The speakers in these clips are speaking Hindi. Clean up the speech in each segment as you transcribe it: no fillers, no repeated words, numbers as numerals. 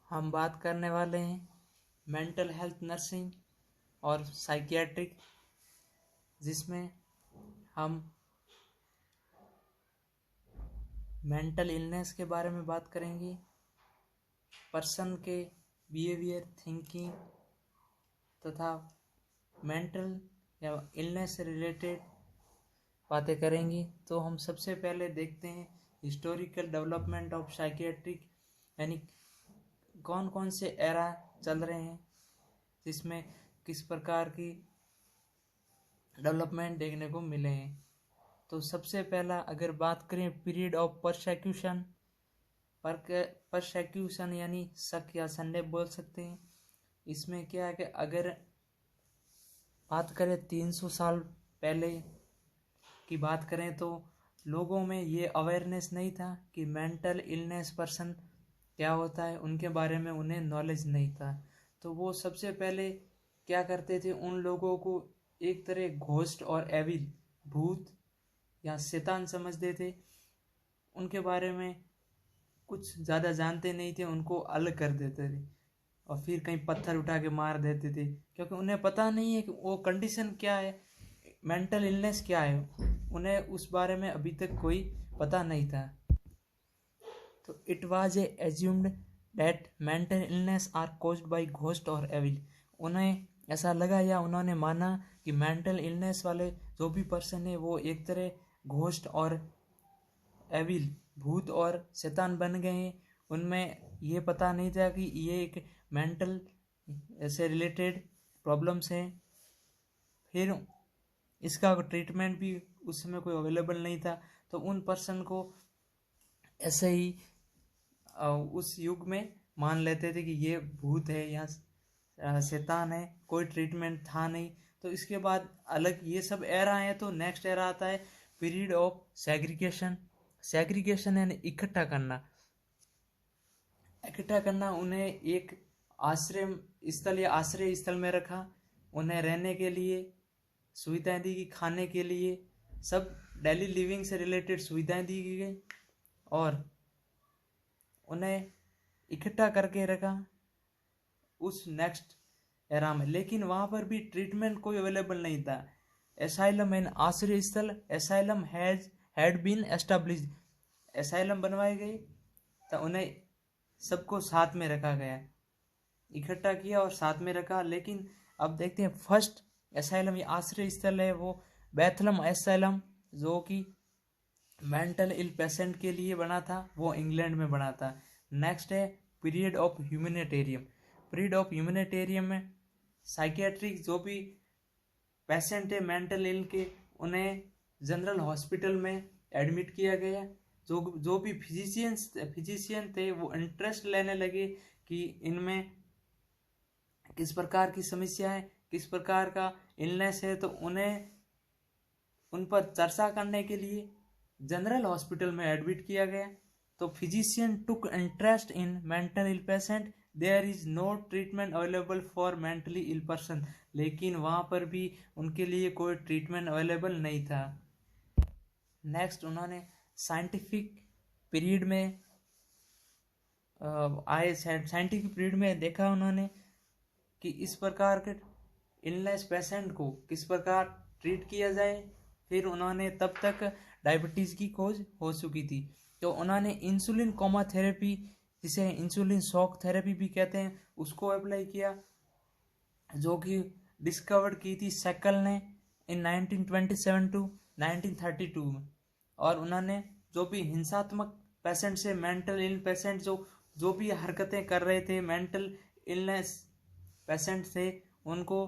हम बात करने वाले हैं मेंटल हेल्थ नर्सिंग और साइकियाट्रिक, जिसमें हम मेंटल इलनेस के बारे में बात करेंगे, पर्सन के बिहेवियर, थिंकिंग तथा मेंटल या इलनेस से रिलेटेड बातें करेंगे। तो हम सबसे पहले देखते हैं हिस्टोरिकल डेवलपमेंट ऑफ साइकियाट्रिक, यानी कौन कौन से एरा चल रहे हैं जिसमें किस प्रकार की डेवलपमेंट देखने को मिले हैं। तो सबसे पहला अगर बात करें पीरियड ऑफ परसेक्यूशन यानी शक या संदेह बोल सकते हैं। इसमें क्या है कि अगर बात करें 300 साल पहले की बात करें तो लोगों में ये अवेयरनेस नहीं था कि मेंटल इलनेस पर्सन क्या होता है, उनके बारे में उन्हें नॉलेज नहीं था। तो वो सबसे पहले क्या करते थे, उन लोगों को एक तरह घोस्ट और एविल, भूत या शैतान समझते थे। उनके बारे में कुछ ज़्यादा जानते नहीं थे, उनको अलग कर देते थे और फिर कहीं पत्थर उठा के मार देते थे, क्योंकि उन्हें पता नहीं है कि वो कंडीशन क्या है, मेंटल इलनेस क्या है, उन्हें उस बारे में अभी तक कोई पता नहीं था। तो it was assumed that mental illness are caused by ghost और एविल। उन्हें ऐसा लगा या उन्होंने माना कि मेंटल इलनेस वाले जो भी पर्सन है वो एक तरह घोस्ट और एविल, भूत और शैतान बन गए हैं। उनमें ये पता नहीं था कि ये एक मेंटल से रिलेटेड प्रॉब्लम्स हैं। फिर इसका ट्रीटमेंट भी उस समय कोई अवेलेबल नहीं था, तो उन पर्सन को ऐसे ही उस युग में मान लेते थे कि ये भूत है या शैतान है, कोई ट्रीटमेंट था नहीं। तो इसके बाद अलग ये सब एरा है। तो नेक्स्ट एरा आता है पीरियड ऑफ सेग्रीगेशन। सेग्रीगेशन यानी इकट्ठा करना। उन्हें एक आश्रय स्थल या आश्रय स्थल में रखा, उन्हें रहने के लिए सुविधाएं दी गई, खाने के लिए सब डेली लिविंग से रिलेटेड सुविधाएं दी गई और उन्हें इकट्ठा करके रखा उस नेक्स्ट एरा में। लेकिन वहाँ पर भी ट्रीटमेंट कोई अवेलेबल नहीं था। एसाइलम एंड आश्रय स्थल, asylum had been established, asylum बनवाए गए, तो उन्हें सबको साथ में रखा गया, इकट्ठा किया और साथ में रखा। लेकिन अब देखते हैं फर्स्ट एसाइलम या आश्रय स्थल है वो बैथलम एसाइलम, जो कि मेंटल इल पेशेंट के लिए बना था, वो इंग्लैंड में बना था। नेक्स्ट है पीरियड ऑफ ह्यूमैनिटेरियम। पीरियड ऑफ ह्यूमैनिटेरियम में साइकियाट्रिक जो भी पेशेंट है मेंटल इल के, उन्हें जनरल हॉस्पिटल में एडमिट किया गया। जो भी फिजिशियन थे वो इंटरेस्ट लेने लगे कि इनमें किस प्रकार की समस्या है, किस प्रकार का इलनेस है, तो उन्हें उन पर चर्चा करने के लिए जनरल हॉस्पिटल में एडमिट किया गया। तो physician took interest in mental ill patient, there is no treatment available for mentally ill person. लेकिन वहाँ पर भी उनके लिए कोई ट्रीटमेंट अवेलेबल नहीं था। नेक्स्ट उन्होंने साइंटिफिक पीरियड में साइंटिफिक पीरियड में देखा उन्होंने कि इस प्रकार के इलनेस पेशेंट को किस प्रकार ट्रीट किया जाए। फिर उन्होंने तब तक डायबिटीज़ की खोज हो चुकी थी, तो उन्होंने इंसुलिन कोमा थेरेपी, जिसे इंसुलिन शॉक थेरेपी भी कहते हैं, उसको अप्लाई किया, जो कि डिस्कवर की थी सैकल ने इन 1927 टू 1932 में। और उन्होंने जो भी हिंसात्मक पेशेंट से, मेंटल इल पेशेंट जो भी हरकतें कर रहे थे, मेंटल इलनेस पेशेंट थे, उनको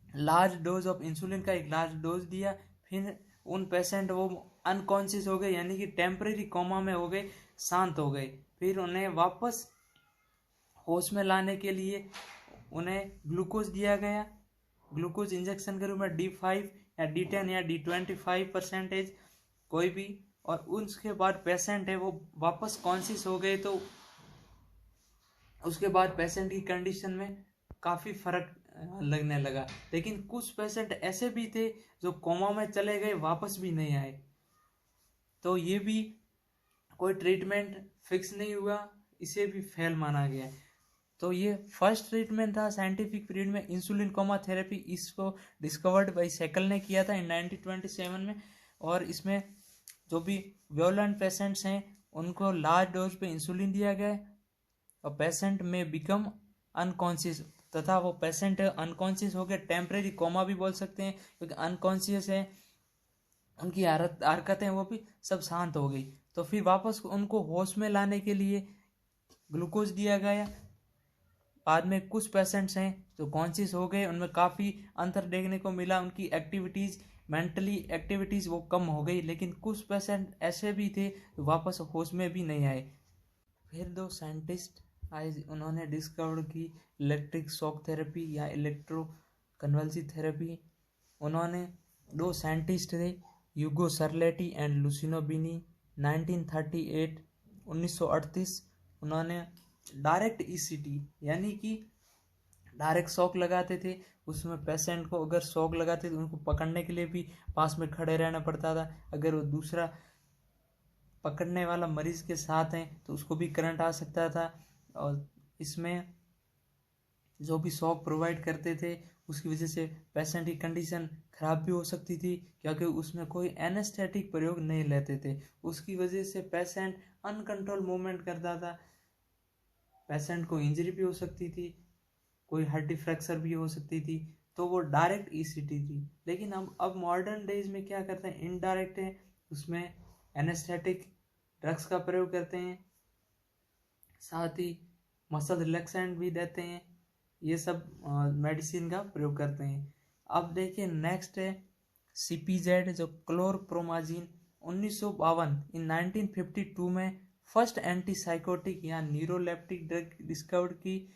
लार्ज डोज ऑफ इंसुलिन का एक लार्ज डोज दिया। फिर उन पेशेंट वो अनकॉन्शियस हो गए, यानी कि टेम्परेरी कोमा में हो गए, शांत हो गए। फिर उन्हें वापस होश में लाने के लिए उन्हें ग्लूकोज दिया गया, ग्लूकोज इंजेक्शन के रूप में D5 या D10 या D25% कोई भी। और उसके बाद पेशेंट है वो वापस कॉन्शियस हो गए। तो उसके बाद पेशेंट की कंडीशन में काफ़ी फर्क लगने लगा। लेकिन कुछ पेशेंट ऐसे भी थे जो कोमा में चले गए, वापस भी नहीं आए। तो ये भी कोई ट्रीटमेंट फिक्स नहीं हुआ, इसे भी फेल माना गया है। तो ये फर्स्ट ट्रीटमेंट था साइंटिफिक पीरियड में इंसुलिन कोमा थेरेपी। इसको डिस्कवर्ड बाई सेकल ने किया था इन 1927 में। और इसमें जो भी वियोलेंट पेशेंट्स हैं उनको लार्ज डोज पे इंसुलिन दिया गया है और पेशेंट में बिकम अनकॉन्शियस, तथा वो पेशेंट अनकॉन्शियस हो गए, टेम्परेरी कोमा भी बोल सकते हैं क्योंकि अनकॉन्शियस है, उनकी हरकतें वो भी सब शांत हो गई। तो फिर वापस उनको होश में लाने के लिए ग्लूकोज दिया गया। बाद में कुछ पेशेंट्स हैं जो कॉन्शियस हो गए, उनमें काफ़ी अंतर देखने को मिला, उनकी एक्टिविटीज़, मेंटली एक्टिविटीज़ वो कम हो गई। लेकिन कुछ पेशेंट ऐसे भी थे जो वापस होश में भी नहीं आए। फिर दो साइंटिस्ट आए, उन्होंने डिस्कवर की इलेक्ट्रिक शॉक थेरेपी या इलेक्ट्रो कन्वल्सिव थेरेपी। उन्होंने दो साइंटिस्ट थे, यूगो सरलेटी एंड लुसिनो बिनी, 1938 1938। उन्होंने डायरेक्ट ईसीटी यानी कि डायरेक्ट शॉक लगाते थे। उसमें पेशेंट को अगर शॉक लगाते थे उनको पकड़ने के लिए भी पास में खड़े रहना पड़ता था। अगर वो दूसरा पकड़ने वाला मरीज के साथ है तो उसको भी करंट आ सकता था। और इसमें जो भी शॉक प्रोवाइड करते थे उसकी वजह से पेशेंट की कंडीशन ख़राब भी हो सकती थी, क्योंकि उसमें कोई एनेस्थेटिक प्रयोग नहीं लेते थे। उसकी वजह से पेशेंट अनकंट्रोल मूवमेंट करता था, पेशेंट को इंजरी भी हो सकती थी, कोई हड्डी फ्रैक्चर भी हो सकती थी। तो वो डायरेक्ट ईसीटी थी। लेकिन हम अब मॉडर्न डेज में क्या करते हैं, इनडायरेक्ट है, उसमें एनेस्थेटिक ड्रग्स का प्रयोग करते हैं, साथ ही मसल रिलैक्सेंट भी देते हैं, ये सब मेडिसिन का प्रयोग करते हैं। अब देखिए नेक्स्ट है CPZ जो क्लोरप्रोमाजीन। 1952 इन 1952 में फर्स्ट एंटीसाइकोटिक या न्यूरोलेप्टिक ड्रग डिस्कवर्ड की,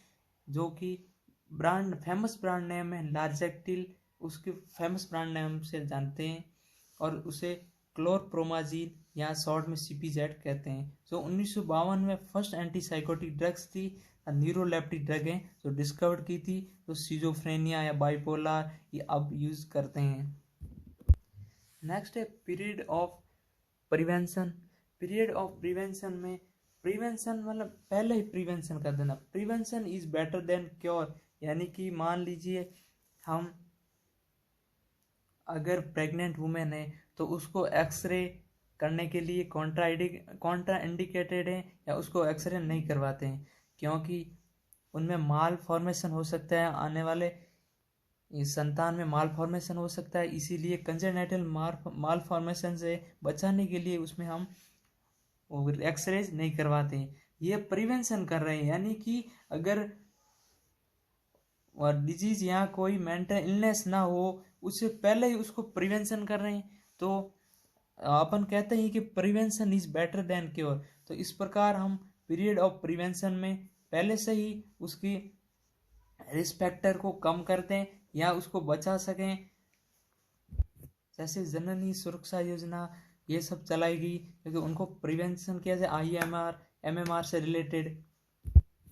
जो कि ब्रांड फेमस ब्रांड नेम है लार्जेक्टिल, उसके फेमस ब्रांड नेम से जानते हैं, और उसे क्लोरप्रोमाजीन या शॉर्ट में CPZ कहते हैं। जो 1952 में फर्स्ट एंटीसाइकोटिक ड्रग्स थी, न्यूरोलेप्टिक ड्रग है जो डिस्कवर्ड की थी, तो सिजोफ्रेनिया या बाइपोलर ये अब यूज करते हैं। नेक्स्ट है period of prevention. Period of prevention में प्रिवेंशन मतलब पहले ही प्रिवेंशन कर देना। Prevention is better than cure, यानी कि मान लीजिए हम अगर प्रेग्नेंट वुमेन है तो उसको एक्सरे करने के लिए कॉन्ट्रा इंडिकेटेड है या उसको एक्सरे नहीं करवाते हैं, क्योंकि उनमें माल फॉर्मेशन हो सकता है, आने वाले संतान में माल फॉर्मेशन हो सकता है। इसीलिए कंजेनिटल माल फॉर्मेशन से बचाने के लिए उसमें हम एक्सरेज नहीं करवाते हैं। ये प्रिवेंशन कर रहे हैं, यानी कि अगर और डिजीज या कोई मेंटल इलनेस ना हो उससे पहले ही उसको प्रिवेंशन कर रहे हैं। तो अपन कहते हैं कि prevention is better than cure. तो इस प्रकार हम पीरियड ऑफ प्रिवेंशन में पहले से ही उसकी रिस्पेक्टर को कम करते हैं या उसको बचा सकें। जैसे जननी सुरक्षा योजना ये सब चलाएगी क्योंकि उनको प्रिवेंशन किया जाए, IMR MMR से रिलेटेड।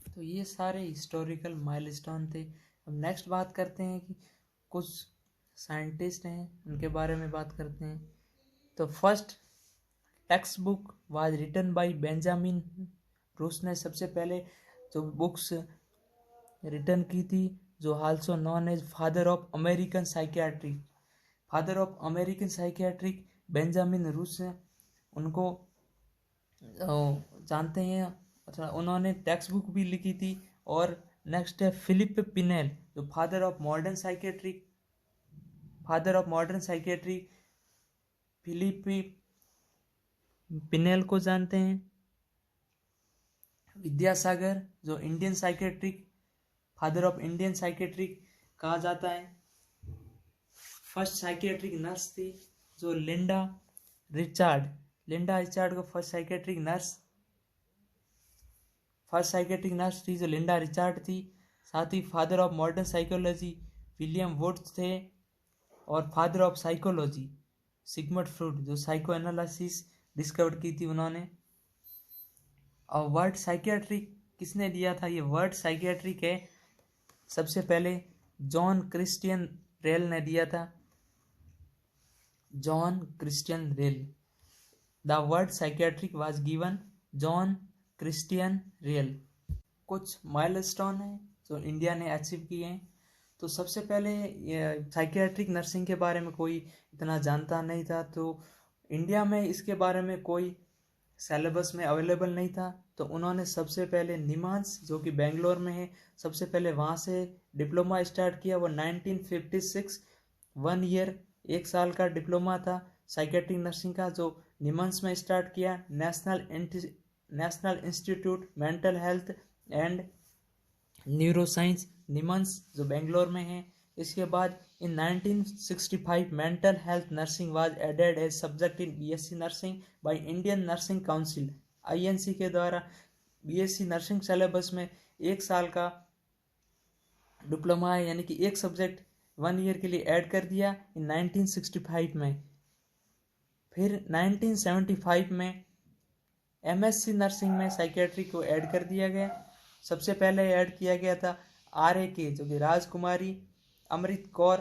तो ये सारे हिस्टोरिकल माइलस्टोन थे। अब नेक्स्ट बात करते हैं कि कुछ साइंटिस्ट हैं उनके बारे में बात करते हैं। तो first text book was written by Benjamin Rush ने सबसे पहले जो बुक्स रिटन की थी, जो also known as father of American psychiatry. Father of American psychiatric Benjamin Rush है, उनको जानते हैं। अच्छा, उन्होंने टेक्स्ट बुक भी लिखी थी। और नेक्स्ट है फिलिप पिनेल जो father of modern psychiatry Philippe Pinel को जानते हैं। विद्यासागर जो Indian psychiatric father of Indian psychiatric कहा जाता है। फर्स्ट साइकियाट्रिक नर्स थी जो लिंडा रिचार्ड को फर्स्ट साइकियाट्रिक नर्स थी जो लिंडा रिचार्ड थी। साथ ही father of modern psychology William Woods थे। और father of psychology Sigmund Freud जो साइको एनालिसिस डिस्कवर की थी उन्होंने। और वर्ड साइकियाट्रिक किसने दिया था, ये वर्ड साइकियाट्रिक है सबसे पहले जॉन क्रिस्टियन रेल ने दिया था। John Christian rail. The word psychiatric was given John Christian real. कुछ माइलस्टोन है जो इंडिया ने अचीव किए हैं। तो सबसे पहले साइकियाट्रिक नर्सिंग के बारे में कोई इतना जानता नहीं था, तो इंडिया में इसके बारे में कोई सिलेबस में अवेलेबल नहीं था। तो उन्होंने सबसे पहले निमांस जो कि बेंगलोर में है, सबसे पहले वहाँ से डिप्लोमा स्टार्ट किया। वो 1956 1 ईयर 1 साल का डिप्लोमा था साइकेट्रिक नर्सिंग का, जो निमांस में स्टार्ट किया। National institute mental health and neuroscience NIMHANS जो बेंगलोर में है। इसके बाद in 1965 mental health nursing was added as subject in BSc nursing by Indian nursing council INC के द्वारा। बीएससी नर्सिंग सिलेबस में 1 साल का डिप्लोमा है, यानी कि एक सब्जेक्ट 1 ईयर के लिए ऐड कर दिया इन 1965 में। फिर 1975 में एमएससी नर्सिंग में साइकेट्री को ऐड कर दिया गया। सबसे पहले ऐड किया गया था RAK जो कि Rajkumari Amrit Kaur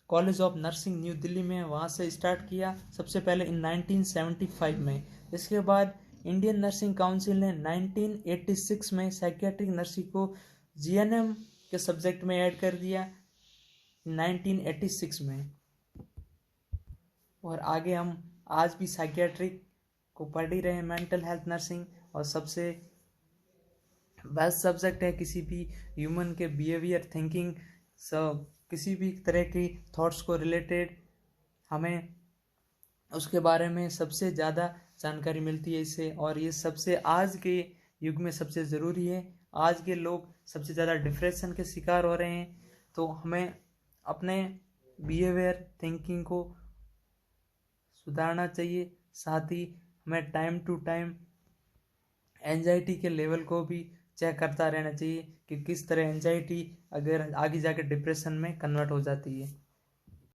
college of nursing new Delhi में, वहाँ से स्टार्ट किया सबसे पहले इन 1975 में। इसके बाद इंडियन नर्सिंग काउंसिल ने 1986 में साइकेट्रिक नर्सिंग को जीएनएम के सब्जेक्ट में ऐड कर दिया 1986 में। और आगे हम आज भी साइकेट्रिक को पढ़ ही रहे हैं, मेंटल हेल्थ नर्सिंग, और सबसे बेस्ट सब्जेक्ट है किसी भी ह्यूमन के बिहेवियर थिंकिंग सब किसी भी तरह की थॉट्स को रिलेटेड हमें उसके बारे में सबसे ज़्यादा जानकारी मिलती है इससे। और ये सबसे आज के युग में सबसे ज़रूरी है। आज के लोग सबसे ज़्यादा डिप्रेशन के शिकार हो रहे हैं, तो हमें अपने बिहेवियर थिंकिंग को सुधारना चाहिए। साथ ही हमें टाइम टू टाइम एंजाइटी के लेवल को भी चेक करता रहना चाहिए कि किस तरह एंजाइटी अगर आगे जाकर डिप्रेशन में कन्वर्ट हो जाती है।